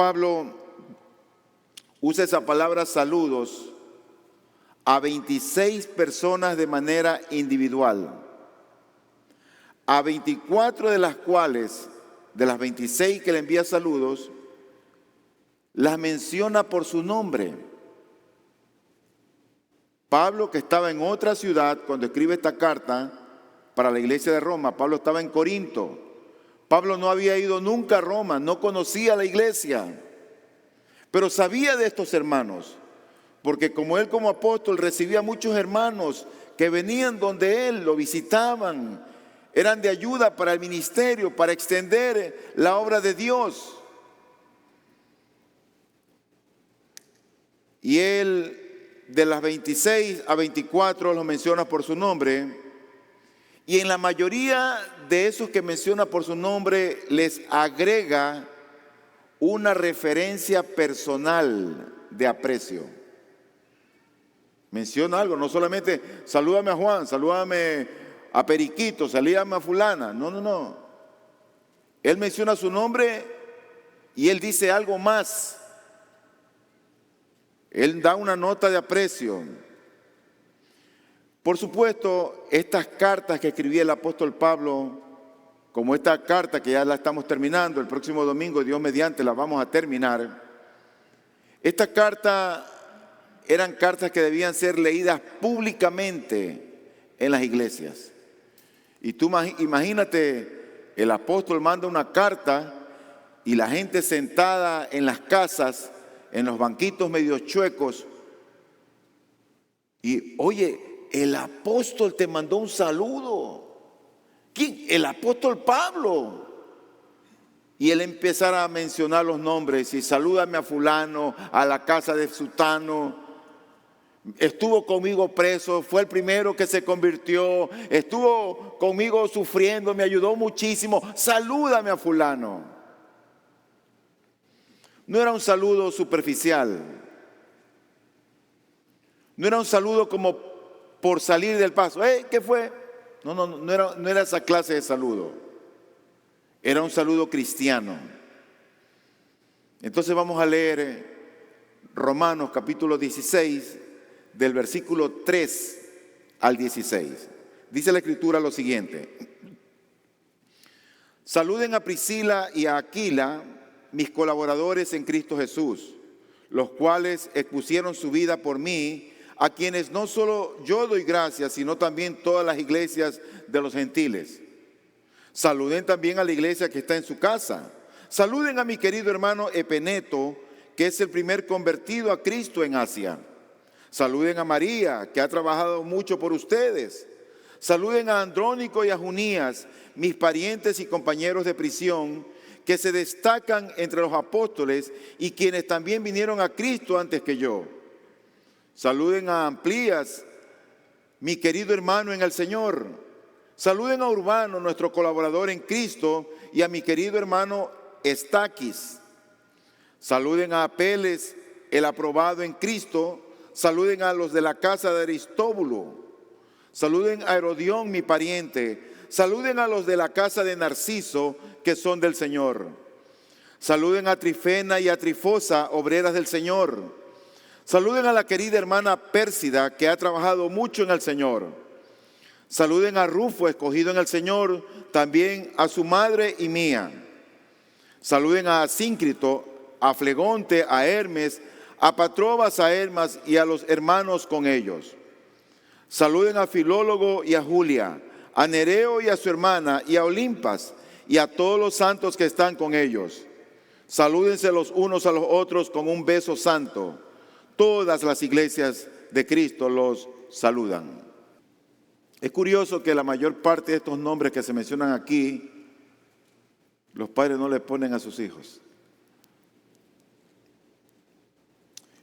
Pablo usa esa palabra saludos a 26 personas de manera individual. A 24 de las cuales, de las 26 que le envía saludos, las menciona por su nombre. Pablo, que estaba en otra ciudad cuando escribe esta carta para la iglesia de Roma, Pablo estaba en Corinto. Pablo no había ido nunca a Roma, no conocía la iglesia, pero sabía de estos hermanos, porque como él como apóstol recibía muchos hermanos que venían donde él, lo visitaban, eran de ayuda para el ministerio, para extender la obra de Dios. Y él, de las 26 a 24 los menciona por su nombre, y en la mayoría de esos que menciona por su nombre les agrega una referencia personal de aprecio. Menciona algo, no solamente salúdame a Juan, salúdame a Periquito, salúdame a fulana. No. Él menciona su nombre y él dice algo más. Él da una nota de aprecio. Por supuesto, estas cartas que escribía el apóstol Pablo, como esta carta que ya la estamos terminando, el próximo domingo, Dios mediante, la vamos a terminar. Esta carta eran cartas que debían ser leídas públicamente en las iglesias. Y tú imagínate, el apóstol manda una carta y la gente sentada en las casas, en los banquitos medio chuecos, y oye, el apóstol te mandó un saludo. ¿Quién? El apóstol Pablo. Y él empezara a mencionar los nombres y salúdame a fulano, a la casa de sutano. Estuvo conmigo preso, fue el primero que se convirtió, estuvo conmigo sufriendo, me ayudó muchísimo. Salúdame a fulano. No era un saludo superficial. No era un saludo como por salir del paso. ¿Qué fue? No era esa clase de saludo. Era un saludo cristiano. Entonces vamos a leer Romanos capítulo 16, del versículo 3 al 16. Dice la Escritura lo siguiente: saluden a Priscila y a Aquila, mis colaboradores en Cristo Jesús, los cuales expusieron su vida por mí, a quienes no solo yo doy gracias, sino también todas las iglesias de los gentiles. Saluden también a la iglesia que está en su casa. Saluden a mi querido hermano Epeneto, que es el primer convertido a Cristo en Asia. Saluden a María, que ha trabajado mucho por ustedes. Saluden a Andrónico y a Junías, mis parientes y compañeros de prisión, que se destacan entre los apóstoles y quienes también vinieron a Cristo antes que yo. Saluden a Amplías, mi querido hermano en el Señor. Saluden a Urbano, nuestro colaborador en Cristo, y a mi querido hermano Estaquis. Saluden a Apeles, el aprobado en Cristo. Saluden a los de la casa de Aristóbulo. Saluden a Herodión, mi pariente. Saluden a los de la casa de Narciso, que son del Señor. Saluden a Trifena y a Trifosa, obreras del Señor. Saluden a la querida hermana Pérsida, que ha trabajado mucho en el Señor. Saluden a Rufo, escogido en el Señor, también a su madre y mía. Saluden a Asíncrito, a Flegonte, a Hermes, a Patrobas, a Hermas y a los hermanos con ellos. Saluden a Filólogo y a Julia, a Nereo y a su hermana, y a Olimpas, y a todos los santos que están con ellos. Salúdense los unos a los otros con un beso santo. Todas las iglesias de Cristo los saludan. Es curioso que la mayor parte de estos nombres que se mencionan aquí, los padres no le ponen a sus hijos.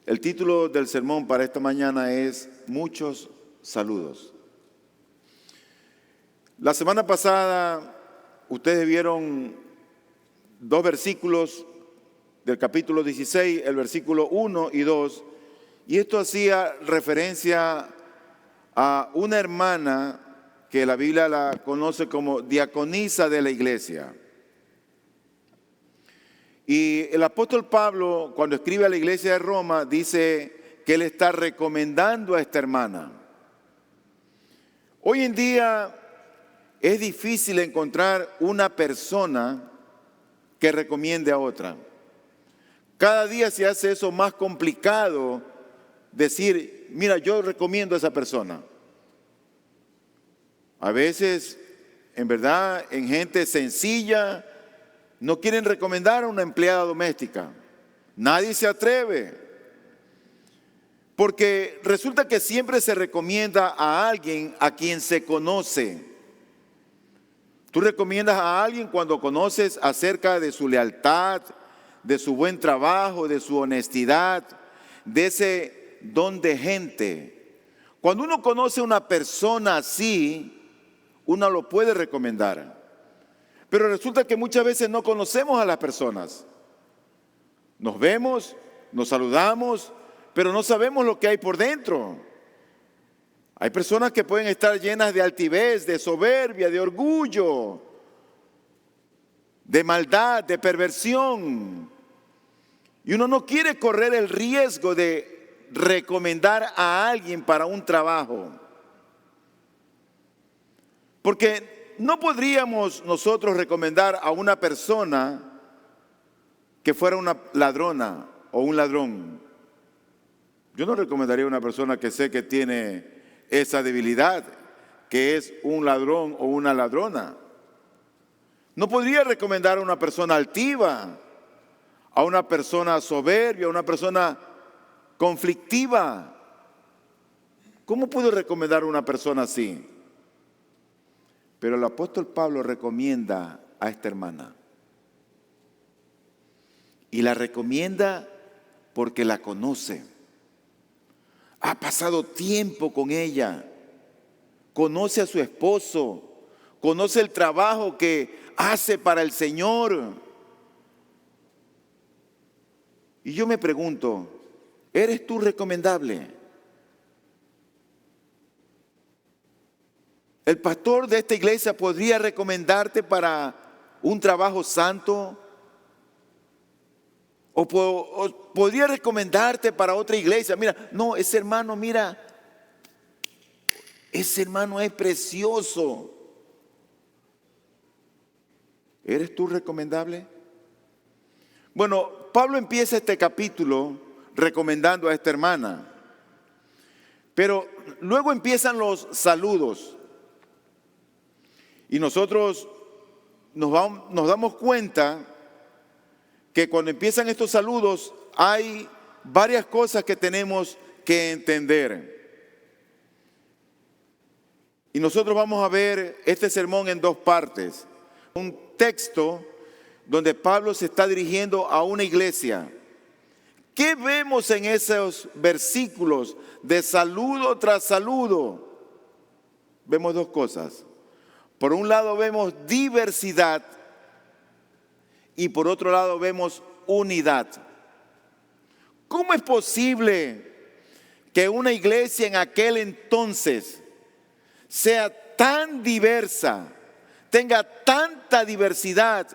El título del sermón para esta mañana es Muchos saludos. La semana pasada ustedes vieron dos versículos del capítulo 16, el versículo 1 y 2, y esto hacía referencia a una hermana que la Biblia la conoce como diaconisa de la iglesia. Y el apóstol Pablo, cuando escribe a la iglesia de Roma, dice que él está recomendando a esta hermana. Hoy en día es difícil encontrar una persona que recomiende a otra. Cada día se hace eso más complicado, decir, mira, yo recomiendo a esa persona. A veces, en verdad, en gente sencilla, no quieren recomendar a una empleada doméstica. Nadie se atreve. Porque resulta que siempre se recomienda a alguien a quien se conoce. Tú recomiendas a alguien cuando conoces acerca de su lealtad, de su buen trabajo, de su honestidad, de ese don de gente. Cuando uno conoce a una persona así, uno lo puede recomendar. Pero resulta que muchas veces no conocemos a las personas. Nos vemos, nos saludamos, pero no sabemos lo que hay por dentro. Hay personas que pueden estar llenas de altivez, de soberbia, de orgullo, de maldad, de perversión. Y uno no quiere correr el riesgo de recomendar a alguien para un trabajo. Porque no podríamos nosotros recomendar a una persona que fuera una ladrona o un ladrón. Yo no recomendaría a una persona que sé que tiene esa debilidad, que es un ladrón o una ladrona. No podría recomendar a una persona altiva, a una persona soberbia, a una persona conflictiva. ¿Cómo puedo recomendar a una persona así? Pero el apóstol Pablo recomienda a esta hermana. Y la recomienda porque la conoce. Ha pasado tiempo con ella. Conoce a su esposo. Conoce el trabajo que hace para el Señor. Y yo me pregunto, ¿eres tú recomendable? ¿El pastor de esta iglesia podría recomendarte para un trabajo santo? ¿O podría recomendarte para otra iglesia? Mira, no, ese hermano, mira, ese hermano es precioso. ¿Eres tú recomendable? Bueno, Pablo empieza este capítulo recomendando a esta hermana. Pero luego empiezan los saludos. Y nosotros nos damos cuenta que cuando empiezan estos saludos hay varias cosas que tenemos que entender. Y nosotros vamos a ver este sermón en dos partes. Un texto donde Pablo se está dirigiendo a una iglesia. ¿Qué vemos en esos versículos de saludo tras saludo? Vemos dos cosas. Por un lado vemos diversidad y por otro lado vemos unidad. ¿Cómo es posible que una iglesia en aquel entonces sea tan diversa, tenga tanta diversidad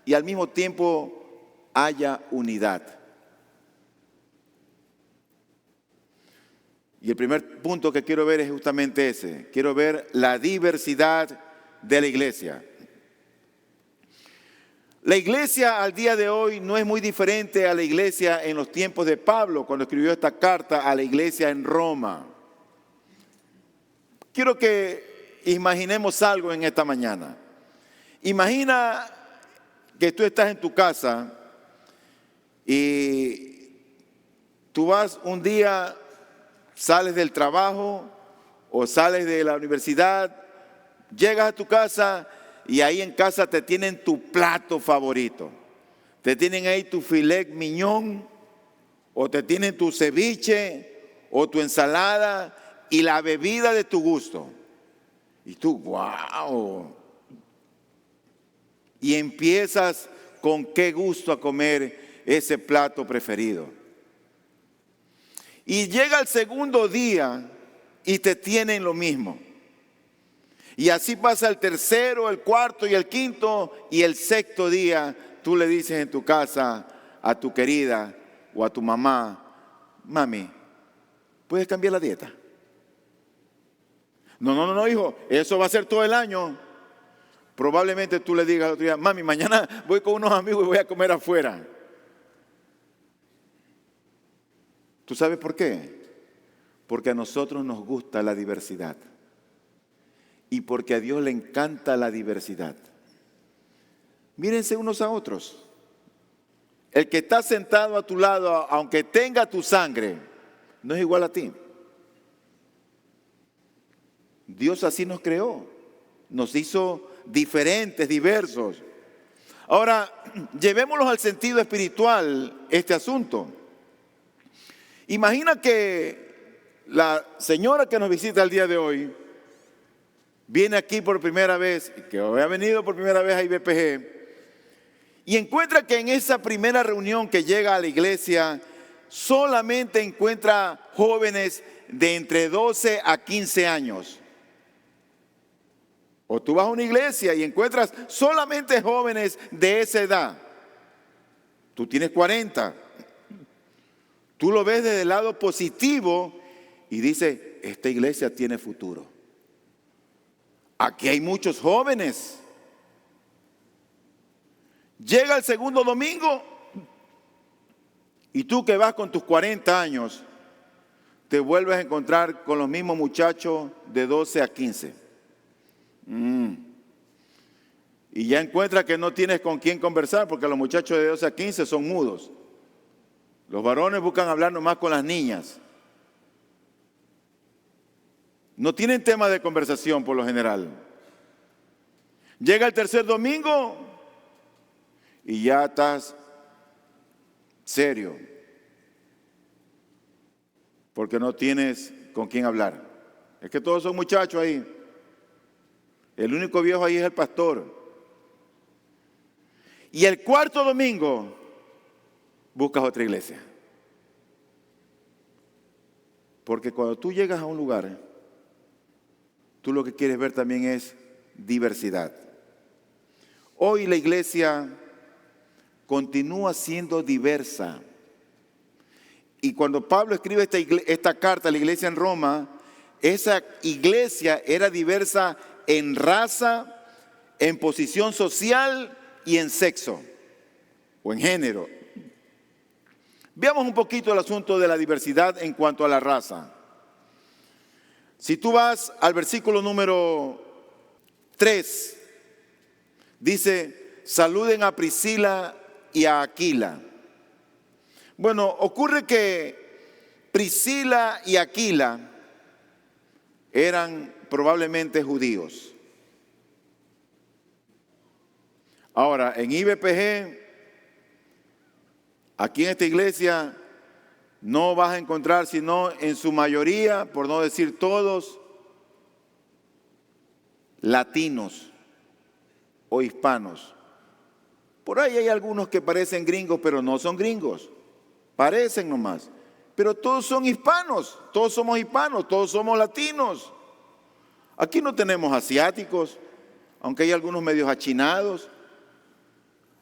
y al mismo tiempo haya unidad? Y el primer punto que quiero ver es justamente ese. Quiero ver la diversidad de la iglesia. La iglesia al día de hoy no es muy diferente a la iglesia en los tiempos de Pablo, cuando escribió esta carta a la iglesia en Roma. Quiero que imaginemos algo en esta mañana. Imagina que tú estás en tu casa y tú vas un día, sales del trabajo o sales de la universidad, llegas a tu casa y ahí en casa te tienen tu plato favorito. Te tienen ahí tu filet mignon o te tienen tu ceviche o tu ensalada y la bebida de tu gusto. Y tú, wow. Y empiezas con qué gusto a comer ese plato preferido. Y llega el segundo día y te tienen lo mismo. Y así pasa el tercero, el cuarto y el quinto y el sexto día tú le dices en tu casa a tu querida o a tu mamá: mami, ¿puedes cambiar la dieta? No, hijo, eso va a ser todo el año. Probablemente tú le digas al otro día: mami, mañana voy con unos amigos y voy a comer afuera. ¿Tú sabes por qué? Porque a nosotros nos gusta la diversidad. Y porque a Dios le encanta la diversidad. Mírense unos a otros. El que está sentado a tu lado, aunque tenga tu sangre, no es igual a ti. Dios así nos creó. Nos hizo diferentes, diversos. Ahora, llevémoslo al sentido espiritual, este asunto. Imagina que la señora que nos visita el día de hoy viene aquí por primera vez, que había venido por primera vez a IBPG, y encuentra que en esa primera reunión que llega a la iglesia, solamente encuentra jóvenes de entre 12 a 15 años. O tú vas a una iglesia y encuentras solamente jóvenes de esa edad. Tú tienes 40. Tú lo ves desde el lado positivo y dices: esta iglesia tiene futuro. Aquí hay muchos jóvenes. Llega el segundo domingo y tú que vas con tus 40 años, te vuelves a encontrar con los mismos muchachos de 12 a 15. Y ya encuentras que no tienes con quién conversar, porque los muchachos de 12 a 15 son mudos. Los varones buscan hablar nomás con las niñas. No tienen tema de conversación por lo general. Llega el tercer domingo y ya estás serio, porque no tienes con quién hablar. Es que todos son muchachos ahí. El único viejo ahí es el pastor. Y el cuarto domingo buscas otra iglesia. Porque cuando tú llegas a un lugar, tú lo que quieres ver también es diversidad. Hoy la iglesia continúa siendo diversa. Y cuando Pablo escribe esta carta a la iglesia en Roma, esa iglesia era diversa en raza, en posición social y en sexo o en género. Veamos un poquito el asunto de la diversidad en cuanto a la raza. Si tú vas al versículo número 3, dice: saluden a Priscila y a Aquila. Bueno, ocurre que Priscila y Aquila eran probablemente judíos. Ahora, en IBPG, aquí en esta iglesia, no vas a encontrar, sino en su mayoría, por no decir todos, latinos o hispanos. Por ahí hay algunos que parecen gringos, pero no son gringos. Parecen nomás. Pero todos son hispanos, todos somos hispanos, todos somos latinos. Aquí no tenemos asiáticos, aunque hay algunos medios achinados.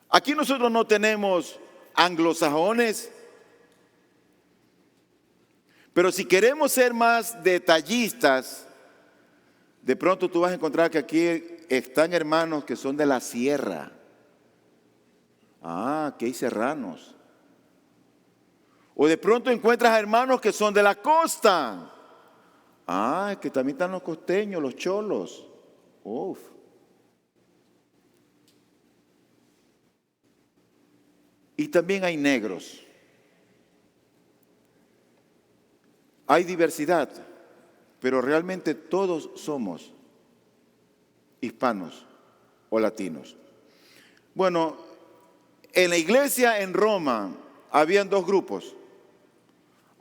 Aquí nosotros no tenemos anglosajones. Pero si queremos ser más detallistas, de pronto tú vas a encontrar que aquí están hermanos que son de la sierra. Aquí hay serranos. O de pronto encuentras a hermanos que son de la costa. Es que también están los costeños, los cholos. Uf. Y también hay negros. Hay diversidad, pero realmente todos somos hispanos o latinos. Bueno, en la iglesia en Roma habían dos grupos.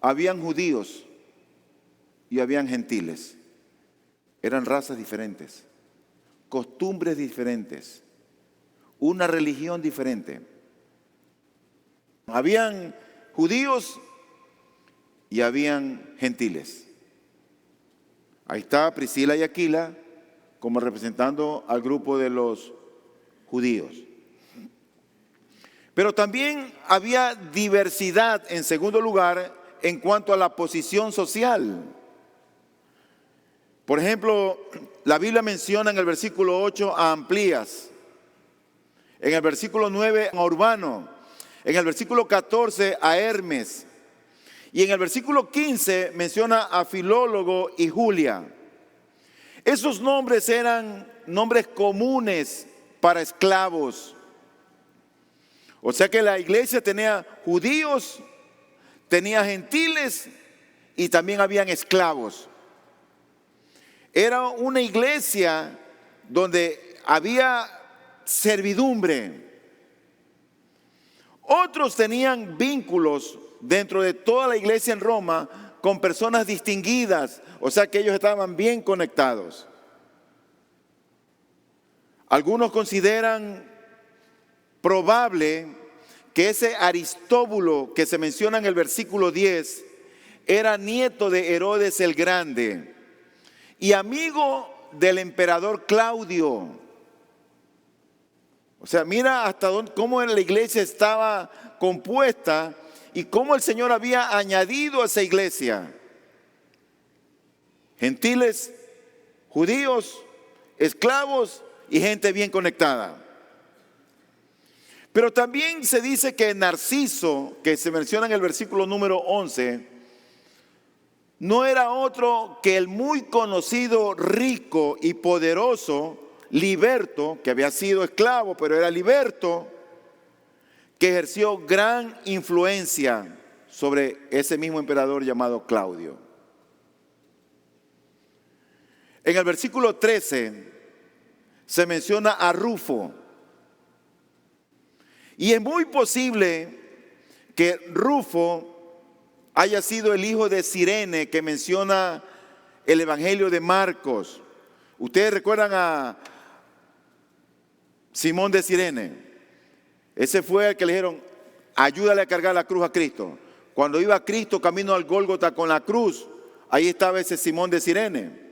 Habían judíos y habían gentiles. Eran razas diferentes, costumbres diferentes, una religión diferente. Habían judíos y habían gentiles. Ahí está Priscila y Aquila como representando al grupo de los judíos. Pero también había diversidad, en segundo lugar, en cuanto a la posición social. Por ejemplo, la Biblia menciona en el versículo 8 a Amplías, en el versículo 9 a Urbano, en el versículo 14 a Hermes, y en el versículo 15 menciona a Filólogo y Julia. Esos nombres eran nombres comunes para esclavos. O sea que la iglesia tenía judíos, tenía gentiles y también habían esclavos. Era una iglesia donde había servidumbre. Otros tenían vínculos dentro de toda la iglesia en Roma con personas distinguidas, o sea que ellos estaban bien conectados. Algunos consideran probable que ese Aristóbulo que se menciona en el versículo 10 era nieto de Herodes el Grande y amigo del emperador Claudio. O sea, mira hasta dónde, cómo la iglesia estaba compuesta y cómo el Señor había añadido a esa iglesia gentiles, judíos, esclavos y gente bien conectada. Pero también se dice que Narciso, que se menciona en el versículo número 11, no era otro que el muy conocido, rico y poderoso Liberto, que había sido esclavo, pero era Liberto, que ejerció gran influencia sobre ese mismo emperador llamado Claudio. En el versículo 13 se menciona a Rufo. Y es muy posible que Rufo haya sido el hijo de Cirene que menciona el Evangelio de Marcos. Ustedes recuerdan a Simón de Cirene. Ese fue el que le dijeron, ayúdale a cargar la cruz a Cristo. Cuando iba Cristo camino al Gólgota con la cruz, ahí estaba ese Simón de Cirene.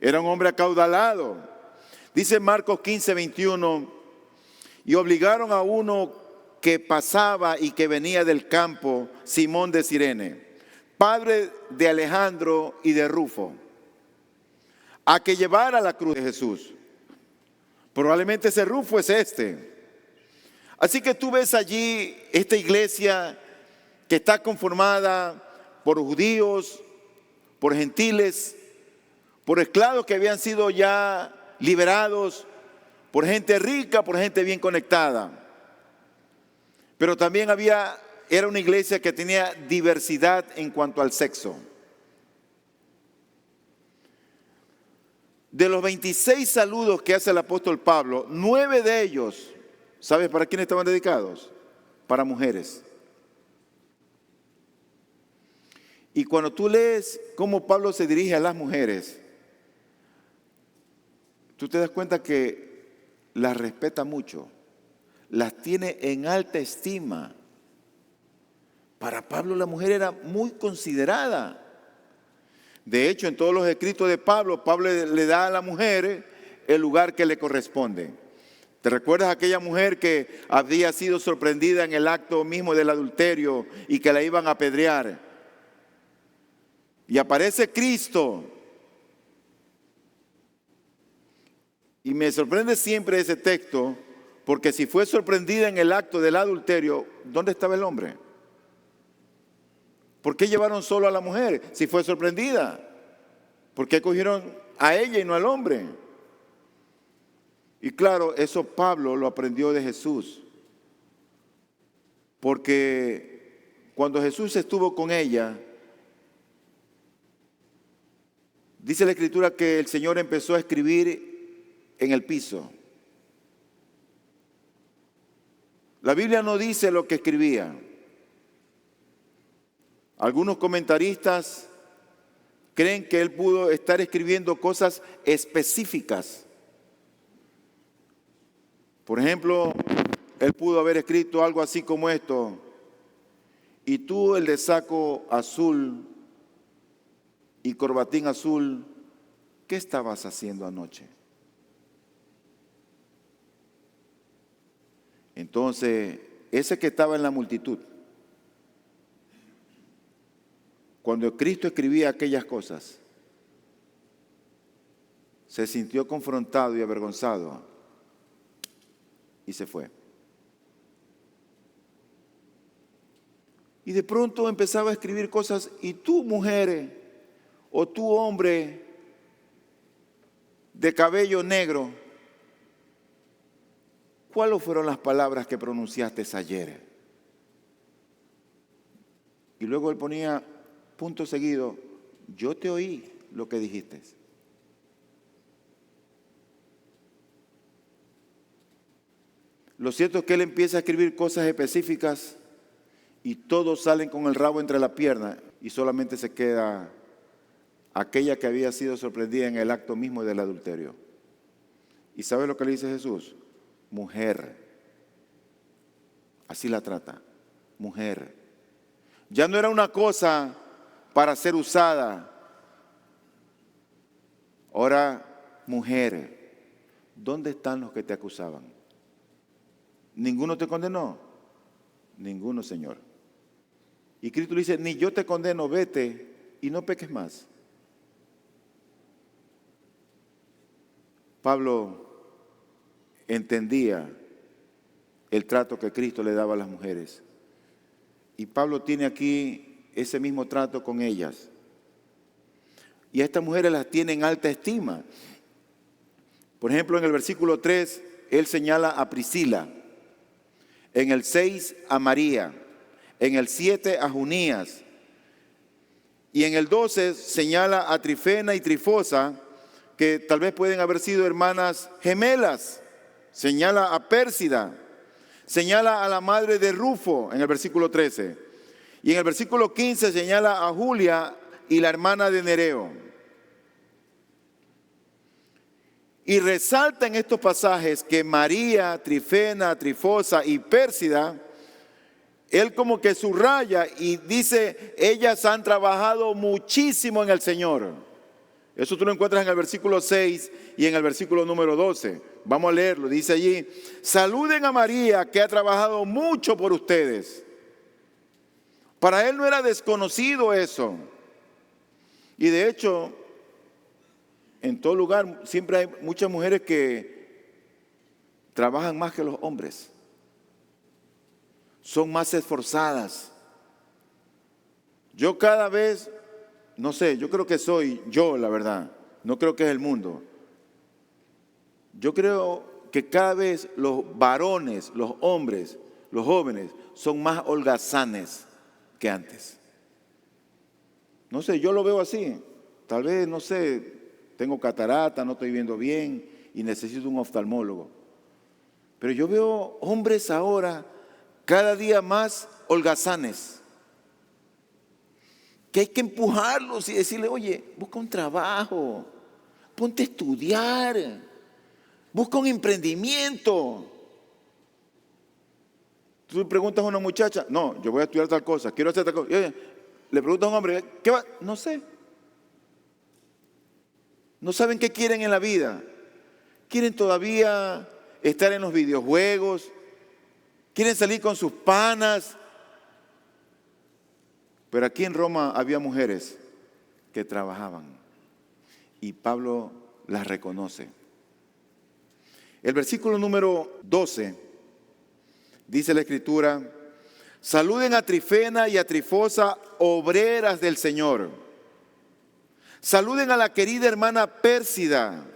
Era un hombre acaudalado. Dice Marcos 15, 21, y obligaron a uno que pasaba y que venía del campo, Simón de Cirene, padre de Alejandro y de Rufo, a que llevara la cruz de Jesús. Probablemente ese Rufo es este. Así que tú ves allí esta iglesia que está conformada por judíos, por gentiles, por esclavos que habían sido ya liberados, por gente rica, por gente bien conectada. Pero también era una iglesia que tenía diversidad en cuanto al sexo. De los 26 saludos que hace el apóstol Pablo, 9 de ellos, ¿sabes para quién estaban dedicados? Para mujeres. Y cuando tú lees cómo Pablo se dirige a las mujeres, tú te das cuenta que las respeta mucho, las tiene en alta estima. Para Pablo la mujer era muy considerada. De hecho, en todos los escritos de Pablo, Pablo le da a la mujer el lugar que le corresponde. ¿Te recuerdas aquella mujer que había sido sorprendida en el acto mismo del adulterio y que la iban a apedrear? Y aparece Cristo. Y me sorprende siempre ese texto, porque si fue sorprendida en el acto del adulterio, ¿dónde estaba el hombre? ¿Por qué llevaron solo a la mujer si fue sorprendida? ¿Por qué cogieron a ella y no al hombre? Y claro, eso Pablo lo aprendió de Jesús. Porque cuando Jesús estuvo con ella, dice la Escritura que el Señor empezó a escribir en el piso. La Biblia no dice lo que escribía. Algunos comentaristas creen que él pudo estar escribiendo cosas específicas. Por ejemplo, él pudo haber escrito algo así como esto: y tú, el de saco azul y corbatín azul, ¿qué estabas haciendo anoche? Entonces ese que estaba en la multitud, cuando Cristo escribía aquellas cosas, se sintió confrontado y avergonzado y se fue. Y de pronto empezaba a escribir cosas, y tú, mujer, o tú, hombre de cabello negro, ¿cuáles fueron las palabras que pronunciaste ayer? Y luego él ponía punto seguido, yo te oí lo que dijiste. Lo cierto es que él empieza a escribir cosas específicas y todos salen con el rabo entre las piernas y solamente se queda aquella que había sido sorprendida en el acto mismo del adulterio. ¿Y sabe lo que le dice Jesús? Mujer. Así la trata. Mujer. Ya no era una cosa para ser usada. Ahora, mujer. ¿Dónde están los que te acusaban? ¿Ninguno te condenó? Ninguno, Señor. Y Cristo le dice, ni yo te condeno, vete y no peques más. Pablo entendía el trato que Cristo le daba a las mujeres. Y Pablo tiene aquí ese mismo trato con ellas. Y a estas mujeres las tiene en alta estima. Por ejemplo, en el versículo 3, él señala a Priscila. En el 6 a María. En el 7 a Junías. Y en el 12 señala a Trifena y Trifosa, que tal vez pueden haber sido hermanas gemelas. Señala a Pérsida. Señala a la madre de Rufo en el versículo 13. Y en el versículo 15 señala a Julia y la hermana de Nereo. Y resalta en estos pasajes que María, Trifena, Trifosa y Pérsida, él como que subraya y dice, ellas han trabajado muchísimo en el Señor. Eso tú lo encuentras en el versículo 6 y en el versículo número 12. Vamos a leerlo, dice allí, saluden a María que ha trabajado mucho por ustedes. Para él no era desconocido eso. Y de hecho, en todo lugar siempre hay muchas mujeres que trabajan más que los hombres. Son más esforzadas. Yo cada vez, no sé, yo creo que soy yo, la verdad. No creo que es el mundo. Yo creo que cada vez los varones, los hombres, los jóvenes, son más holgazanes que antes. No sé, yo lo veo así. Tal vez, no sé, tengo catarata, no estoy viendo bien y necesito un oftalmólogo. Pero yo veo hombres ahora cada día más holgazanes, que hay que empujarlos y decirle, oye, busca un trabajo, ponte a estudiar, busca un emprendimiento. Tú le preguntas a una muchacha, no, yo voy a estudiar tal cosa, quiero hacer tal cosa. Oye, le preguntas a un hombre, ¿qué va? No sé. No saben qué quieren en la vida. Quieren todavía estar en los videojuegos, quieren salir con sus panas. Pero aquí en Roma había mujeres que trabajaban y Pablo las reconoce. El versículo número 12 dice la Escritura, saluden a Trifena y a Trifosa, obreras del Señor. Saluden a la querida hermana Pérsida,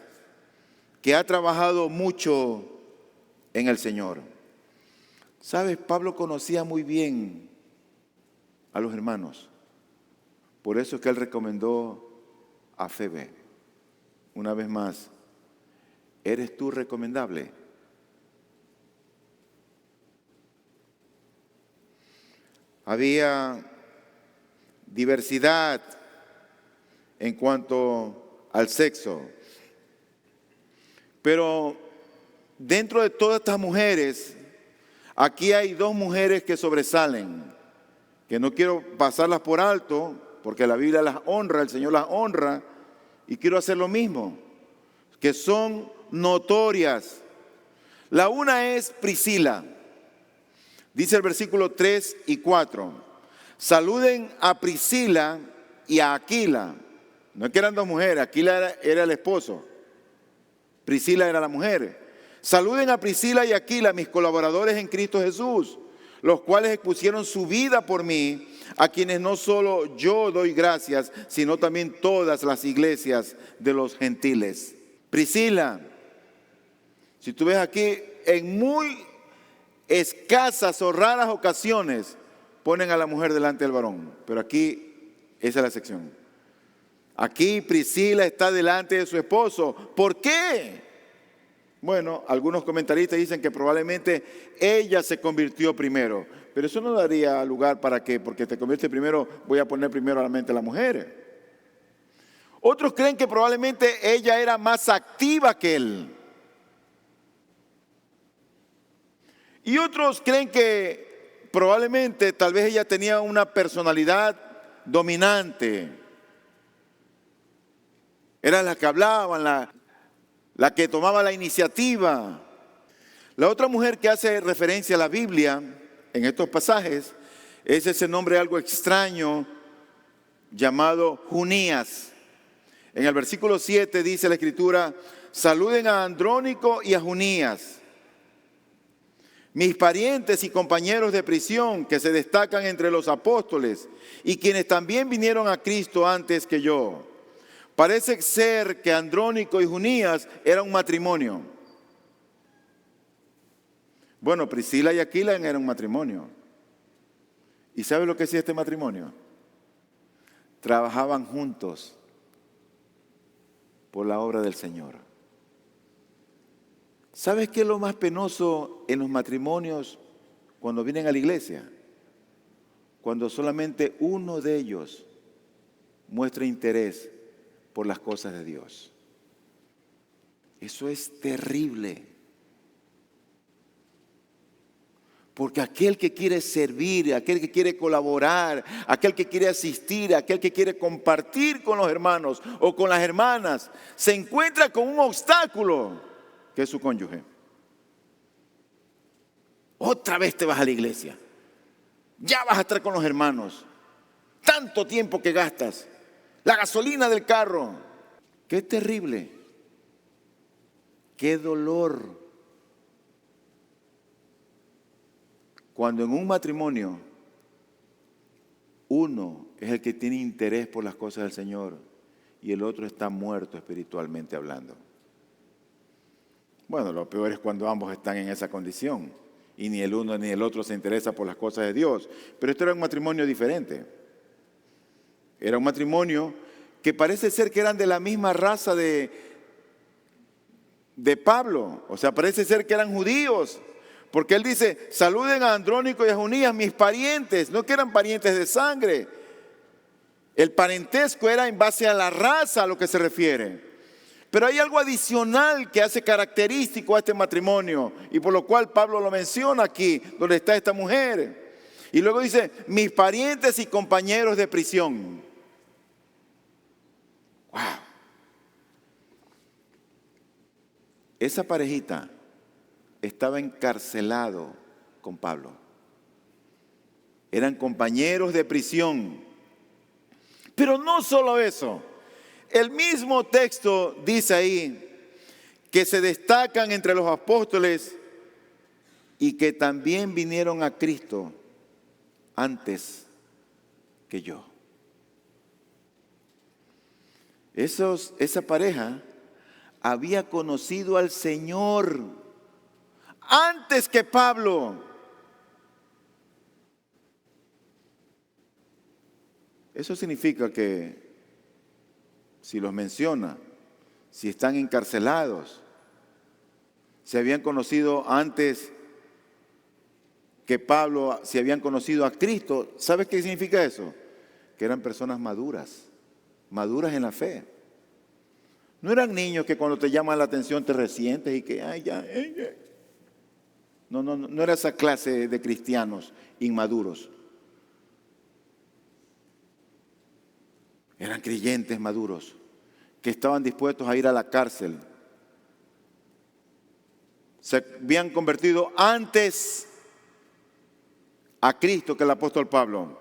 que ha trabajado mucho en el Señor. ¿Sabes? Pablo conocía muy bien a los hermanos. Por eso es que él recomendó a Febe. Una vez más, ¿eres tú recomendable? Había diversidad en cuanto al sexo. Pero dentro de todas estas mujeres, aquí hay dos mujeres que sobresalen, que no quiero pasarlas por alto, porque la Biblia las honra, el Señor las honra, y quiero hacer lo mismo, que son notorias. La una es Priscila. Dice el versículo 3 y 4. Saluden a Priscila y a Aquila. No es que eran dos mujeres, Aquila era el esposo, Priscila era la mujer. Saluden a Priscila y a Aquila, mis colaboradores en Cristo Jesús, los cuales expusieron su vida por mí, a quienes no solo yo doy gracias, sino también todas las iglesias de los gentiles. Priscila, si tú ves aquí, en muy escasas o raras ocasiones ponen a la mujer delante del varón, pero aquí esa es la sección. Aquí Priscila está delante de su esposo. ¿Por qué? Bueno, algunos comentaristas dicen que probablemente ella se convirtió primero, pero eso no daría lugar para que, porque te convierte primero, voy a poner primero a la mente a la mujer. Otros creen que probablemente ella era más activa que él. Y otros creen que probablemente tal vez ella tenía una personalidad dominante. Era la que hablaban, la que tomaba la iniciativa. La otra mujer que hace referencia a la Biblia en estos pasajes es ese nombre algo extraño llamado Junías. En el versículo 7 dice la Escritura: saluden a Andrónico y a Junías, mis parientes y compañeros de prisión que se destacan entre los apóstoles y quienes también vinieron a Cristo antes que yo. Parece ser que Andrónico y Junías eran un matrimonio. Bueno, Priscila y Aquila eran un matrimonio. ¿Y sabe lo que hacía este matrimonio? Trabajaban juntos por la obra del Señor. ¿Sabes qué es lo más penoso en los matrimonios cuando vienen a la iglesia? Cuando solamente uno de ellos muestra interés por las cosas de Dios. Eso es terrible. Porque aquel que quiere servir, aquel que quiere colaborar, aquel que quiere asistir, aquel que quiere compartir con los hermanos o con las hermanas, se encuentra con un obstáculo que es su cónyuge. Otra vez te vas a la iglesia. Ya vas a estar con los hermanos. Tanto tiempo que gastas. La gasolina del carro. Qué terrible. Qué dolor. Cuando en un matrimonio uno es el que tiene interés por las cosas del Señor y el otro está muerto espiritualmente hablando. Bueno, lo peor es cuando ambos están en esa condición y ni el uno ni el otro se interesa por las cosas de Dios. Pero esto era un matrimonio diferente. Era un matrimonio que parece ser que eran de la misma raza de Pablo. O sea, parece ser que eran judíos. Porque él dice, saluden a Andrónico y a Junías, mis parientes. No que eran parientes de sangre. El parentesco era en base a la raza a lo que se refiere. Pero hay algo adicional que hace característico a este matrimonio. Y por lo cual Pablo lo menciona aquí, donde está esta mujer. Y luego dice, mis parientes y compañeros de prisión. ¡Wow! Esa parejita estaba encarcelado con Pablo. Eran compañeros de prisión. Pero no solo eso. El mismo texto dice ahí que se destacan entre los apóstoles y que también vinieron a Cristo antes que yo. Esa pareja había conocido al Señor antes que Pablo. Eso significa que si los menciona, si están encarcelados, se habían conocido antes que Pablo, si habían conocido a Cristo. ¿Sabes qué significa eso? Que eran personas maduras en la fe. No eran niños que cuando te llaman la atención te resientes y que, ay, ya. No era esa clase de cristianos inmaduros. Eran creyentes maduros que estaban dispuestos a ir a la cárcel. Se habían convertido antes a Cristo que el apóstol Pablo.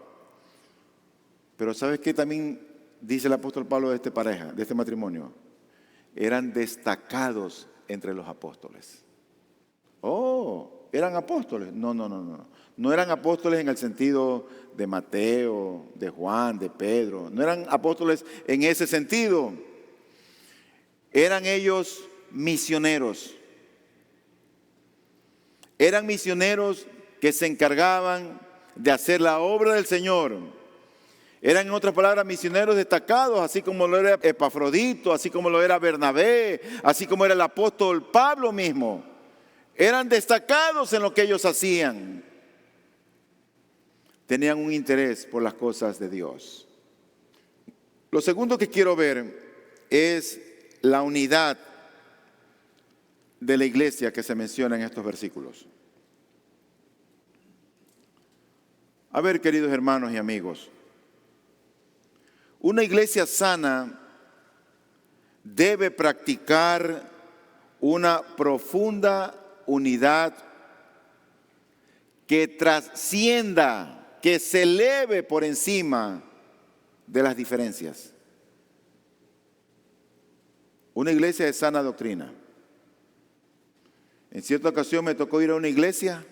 Pero ¿sabes qué también dice el apóstol Pablo de esta pareja, de este matrimonio? Eran destacados entre los apóstoles. Oh, ¿eran apóstoles? No. No eran apóstoles en el sentido de Mateo, de Juan, de Pedro. No eran apóstoles en ese sentido. Eran ellos misioneros. Eran misioneros que se encargaban de hacer la obra del Señor. Eran, en otras palabras, misioneros destacados, así como lo era Epafrodito, así como lo era Bernabé, así como era el apóstol Pablo mismo. Eran destacados en lo que ellos hacían. Tenían un interés por las cosas de Dios. Lo segundo que quiero ver es la unidad de la iglesia que se menciona en estos versículos. A ver, queridos hermanos y amigos, una iglesia sana debe practicar una profunda unidad que trascienda, que se eleve por encima de las diferencias. Una iglesia de sana doctrina. En cierta ocasión me tocó ir a una iglesia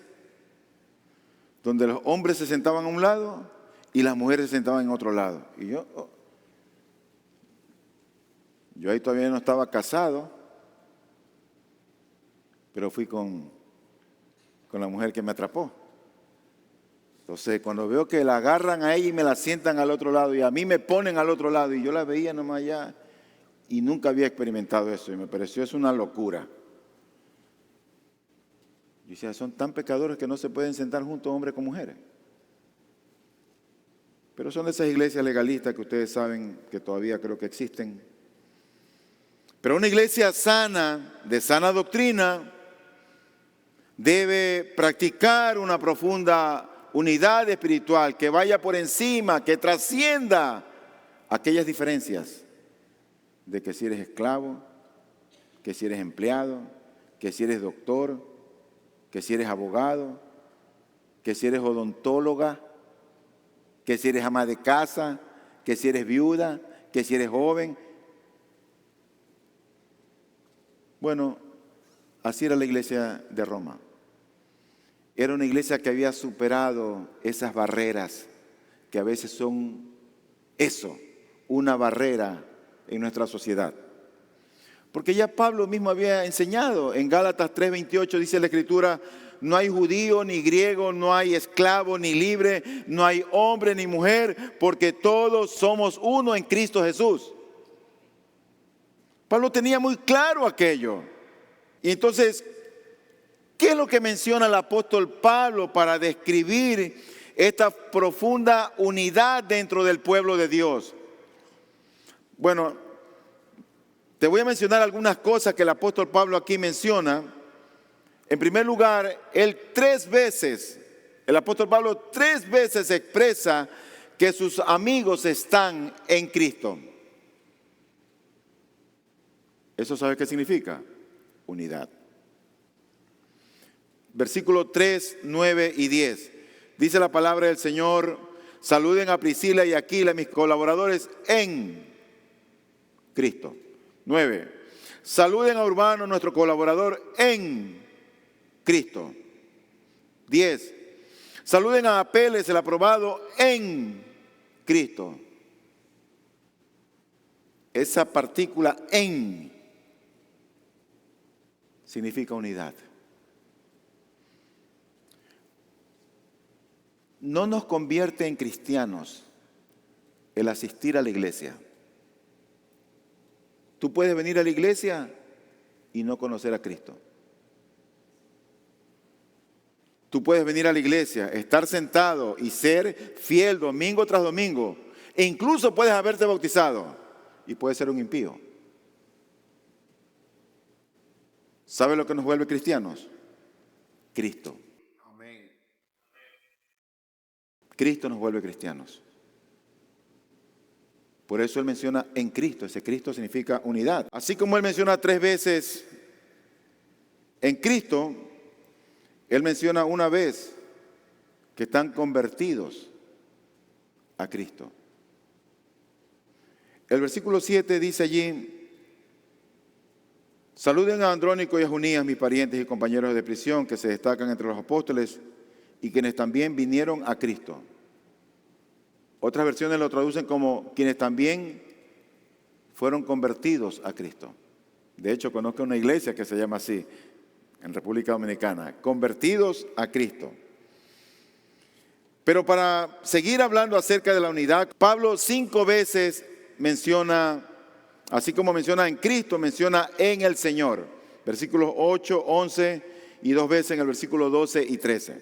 donde los hombres se sentaban a un lado y las mujeres se sentaban en otro lado. Y yo ahí todavía no estaba casado, pero fui con la mujer que me atrapó. Entonces, cuando veo que la agarran a ella y me la sientan al otro lado y a mí me ponen al otro lado y yo la veía nomás allá y nunca había experimentado eso y me pareció es una locura. Yo decía, son tan pecadores que no se pueden sentar juntos hombres con mujeres. Pero son de esas iglesias legalistas que ustedes saben que todavía creo que existen. Pero una iglesia sana, de sana doctrina, debe practicar una profunda unidad espiritual que vaya por encima, que trascienda aquellas diferencias de que si eres esclavo, que si eres empleado, que si eres doctor, que si eres abogado, que si eres odontóloga, que si eres ama de casa, que si eres viuda, que si eres joven. Bueno, así era la iglesia de Roma. Era una iglesia que había superado esas barreras que a veces son una barrera en nuestra sociedad. Porque ya Pablo mismo había enseñado en Gálatas 3:28, dice la Escritura, no hay judío ni griego, no hay esclavo ni libre, no hay hombre ni mujer, porque todos somos uno en Cristo Jesús. Pablo tenía muy claro aquello. Y entonces, ¿qué es lo que menciona el apóstol Pablo para describir esta profunda unidad dentro del pueblo de Dios? Bueno, te voy a mencionar algunas cosas que el apóstol Pablo aquí menciona. En primer lugar, el apóstol Pablo 3 veces expresa que sus amigos están en Cristo. ¿Eso sabe qué significa? Unidad. Versículo 3, 9 y 10. Dice la palabra del Señor, saluden a Priscila y Aquila, mis colaboradores en Cristo. 9. Saluden a Urbano, nuestro colaborador en Cristo. 10. Saluden a Apeles, el aprobado en Cristo. Esa partícula en significa unidad. No nos convierte en cristianos el asistir a la iglesia. Tú puedes venir a la iglesia y no conocer a Cristo. Tú puedes venir a la iglesia, estar sentado y ser fiel domingo tras domingo. E incluso puedes haberte bautizado y puedes ser un impío. ¿Sabe lo que nos vuelve cristianos? Cristo. Cristo nos vuelve cristianos. Por eso él menciona en Cristo. Ese Cristo significa unidad. Así como él menciona 3 veces en Cristo, él menciona una vez que están convertidos a Cristo. El versículo 7 dice allí: saluden a Andrónico y a Junías, mis parientes y compañeros de prisión, que se destacan entre los apóstoles y quienes también vinieron a Cristo. Otras versiones lo traducen como quienes también fueron convertidos a Cristo. De hecho, conozco una iglesia que se llama así, en República Dominicana, convertidos a Cristo. Pero para seguir hablando acerca de la unidad, Pablo 5 veces menciona, así como menciona en Cristo, menciona en el Señor. Versículos 8, 11 y 2 veces en el versículo 12 y 13.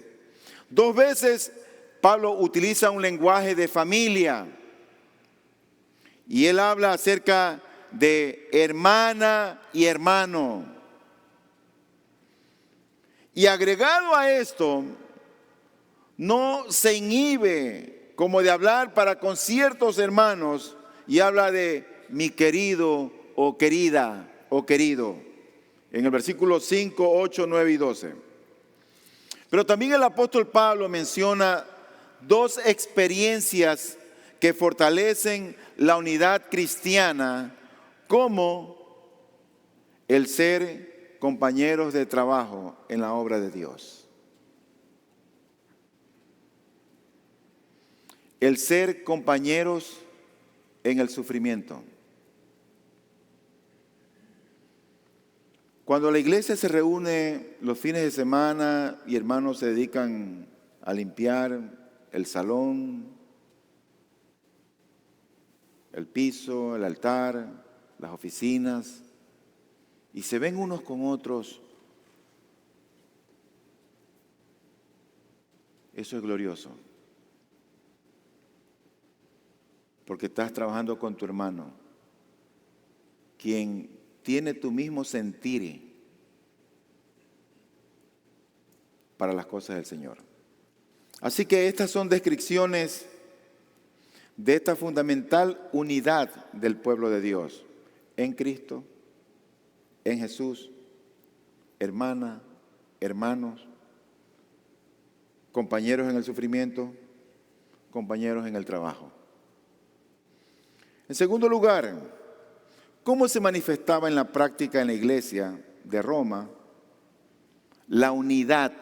2 veces Pablo utiliza un lenguaje de familia y él habla acerca de hermana y hermano. Y agregado a esto, no se inhibe como de hablar para con ciertos hermanos y habla de mi querido o querida o querido, en el versículo 5, 8, 9 y 12. Pero también el apóstol Pablo menciona 2 experiencias que fortalecen la unidad cristiana, como el ser compañeros de trabajo en la obra de Dios. El ser compañeros en el sufrimiento. Cuando la iglesia se reúne los fines de semana y hermanos se dedican a limpiar el salón, el piso, el altar, las oficinas, y se ven unos con otros, eso es glorioso. Porque estás trabajando con tu hermano, quien tiene tu mismo sentir para las cosas del Señor. Así que estas son descripciones de esta fundamental unidad del pueblo de Dios en Cristo, en Jesús, hermana, hermanos, compañeros en el sufrimiento, compañeros en el trabajo. En segundo lugar, ¿cómo se manifestaba en la práctica en la iglesia de Roma la unidad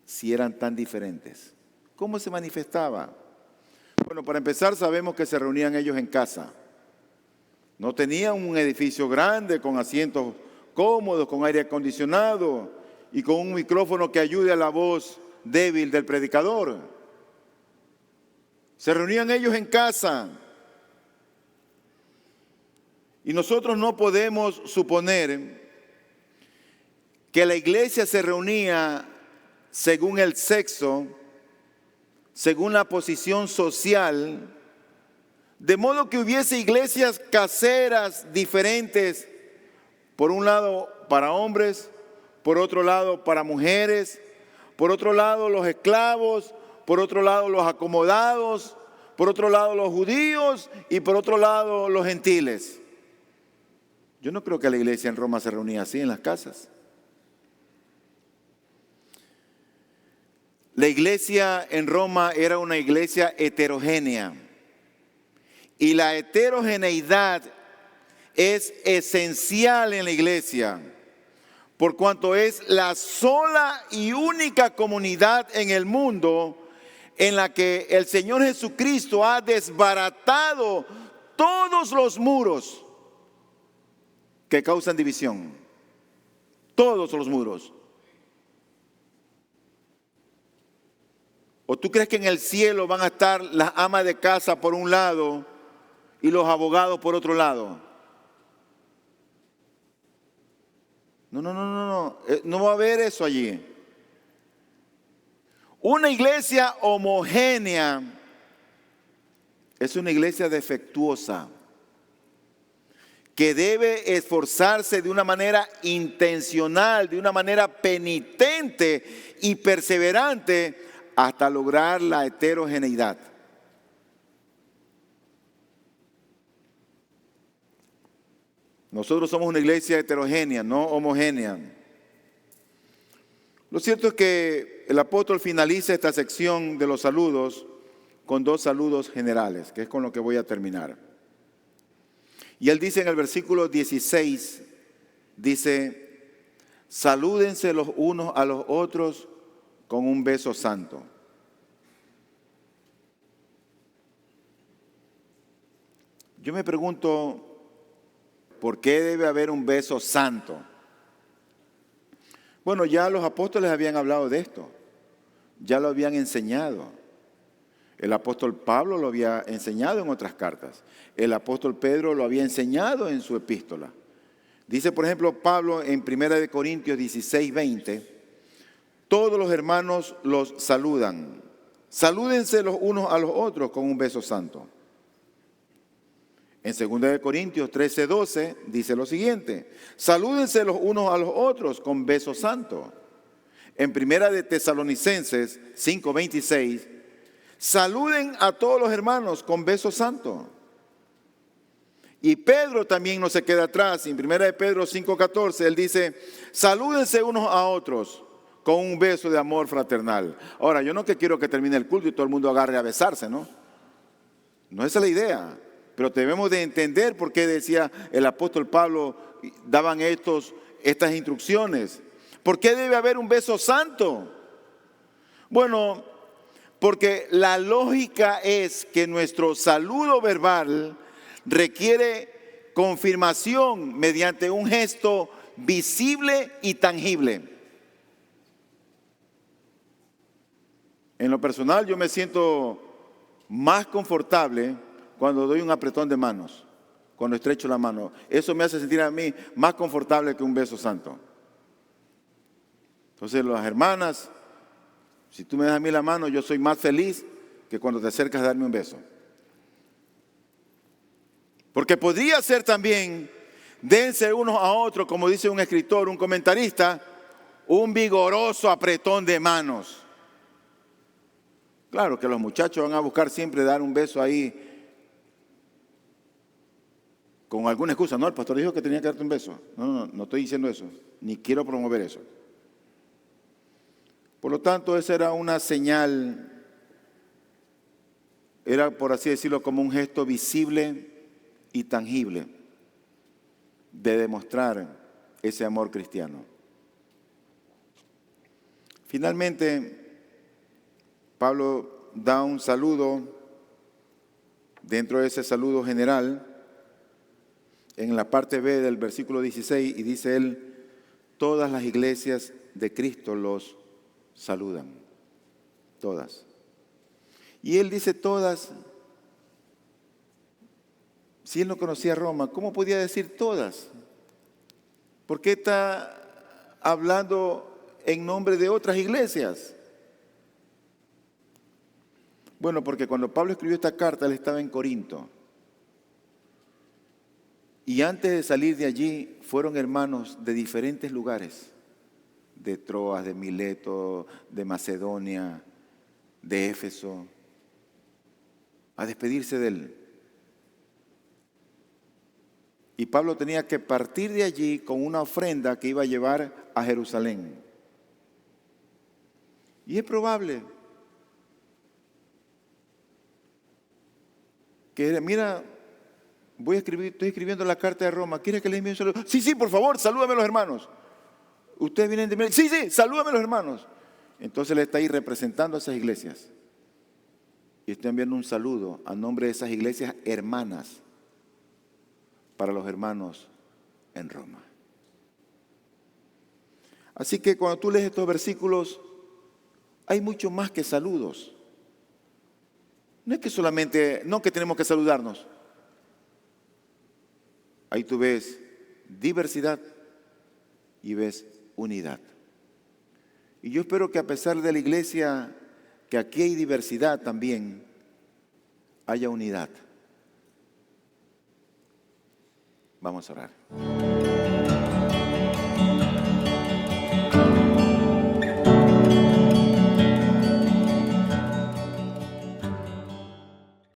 si eran tan diferentes? ¿Cómo se manifestaba? Bueno, para empezar sabemos que se reunían ellos en casa. No tenían un edificio grande con asientos cómodos, con aire acondicionado y con un micrófono que ayude a la voz débil del predicador. Se reunían ellos en casa. Y nosotros no podemos suponer que la iglesia se reunía según el sexo, según la posición social, de modo que hubiese iglesias caseras diferentes, por un lado para hombres, por otro lado para mujeres, por otro lado los esclavos, por otro lado los acomodados, por otro lado los judíos y por otro lado los gentiles. Yo no creo que la iglesia en Roma se reunía así en las casas. La iglesia en Roma era una iglesia heterogénea. Y la heterogeneidad es esencial en la iglesia, por cuanto es la sola y única comunidad en el mundo en la que el Señor Jesucristo ha desbaratado todos los muros que causan división. Todos los muros. ¿O tú crees que en el cielo van a estar las amas de casa por un lado y los abogados por otro lado? No va a haber eso allí. Una iglesia homogénea es una iglesia defectuosa que debe esforzarse de una manera intencional, de una manera penitente y perseverante hasta lograr la heterogeneidad. Nosotros somos una iglesia heterogénea, no homogénea. Lo cierto es que el apóstol finaliza esta sección de los saludos con dos saludos generales, que es con lo que voy a terminar. Y él dice en el versículo 16, dice, salúdense los unos a los otros con un beso santo. Yo me pregunto, ¿por qué debe haber un beso santo? Bueno, ya los apóstoles habían hablado de esto, ya lo habían enseñado. El apóstol Pablo lo había enseñado en otras cartas. El apóstol Pedro lo había enseñado en su epístola. Dice, por ejemplo, Pablo en 1 Corintios 16, 20, todos los hermanos los saludan. Salúdense los unos a los otros con un beso santo. En 2 Corintios 13, 12 dice lo siguiente, salúdense los unos a los otros con beso santo. En 1 Tesalonicenses 5, 26, saluden a todos los hermanos con beso santo. Y Pedro también no se queda atrás. En 1 Pedro 5, 14, él dice, salúdense unos a otros con un beso de amor fraternal. Ahora, yo no que quiero que termine el culto y todo el mundo agarre a besarse, ¿no? No esa es la idea. Pero debemos de entender por qué decía el apóstol Pablo, daban estas instrucciones. ¿Por qué debe haber un beso santo? Bueno, porque la lógica es que nuestro saludo verbal requiere confirmación mediante un gesto visible y tangible. En lo personal, yo me siento más confortable cuando doy un apretón de manos, cuando estrecho la mano. Eso me hace sentir a mí más confortable que un beso santo. Entonces, las hermanas, si tú me das a mí la mano, yo soy más feliz que cuando te acercas a darme un beso. Porque podría ser también, dense unos a otros, como dice un escritor, un comentarista, un vigoroso apretón de manos. Claro que los muchachos van a buscar siempre dar un beso ahí con alguna excusa. No, el pastor dijo que tenía que darte un beso. No estoy diciendo eso, ni quiero promover eso. Por lo tanto, esa era una señal, era por así decirlo como un gesto visible y tangible de demostrar ese amor cristiano. Finalmente, Pablo da un saludo, dentro de ese saludo general, en la parte B del versículo 16, y dice él, todas las iglesias de Cristo los saludan, todas. Y él dice todas, si él no conocía Roma, ¿cómo podía decir todas? ¿Por qué está hablando en nombre de otras iglesias? Bueno, porque cuando Pablo escribió esta carta, él estaba en Corinto. Y antes de salir de allí, fueron hermanos de diferentes lugares, de Troas, de Mileto, de Macedonia, de Éfeso, a despedirse de él. Y Pablo tenía que partir de allí con una ofrenda que iba a llevar a Jerusalén. Y es probable que, mira, estoy escribiendo la carta de Roma, ¿quieres que les envíe un saludo? Sí, por favor, salúdame los hermanos. Ustedes vienen de mí. Sí, salúdame los hermanos. Entonces le está ahí representando a esas iglesias. Y estoy enviando un saludo a nombre de esas iglesias hermanas para los hermanos en Roma. Así que cuando tú lees estos versículos, hay mucho más que saludos. No es que solamente, no que tenemos que saludarnos. Ahí tú ves diversidad y ves unidad. Y yo espero que a pesar de la iglesia, que aquí hay diversidad también, haya unidad. Vamos a orar.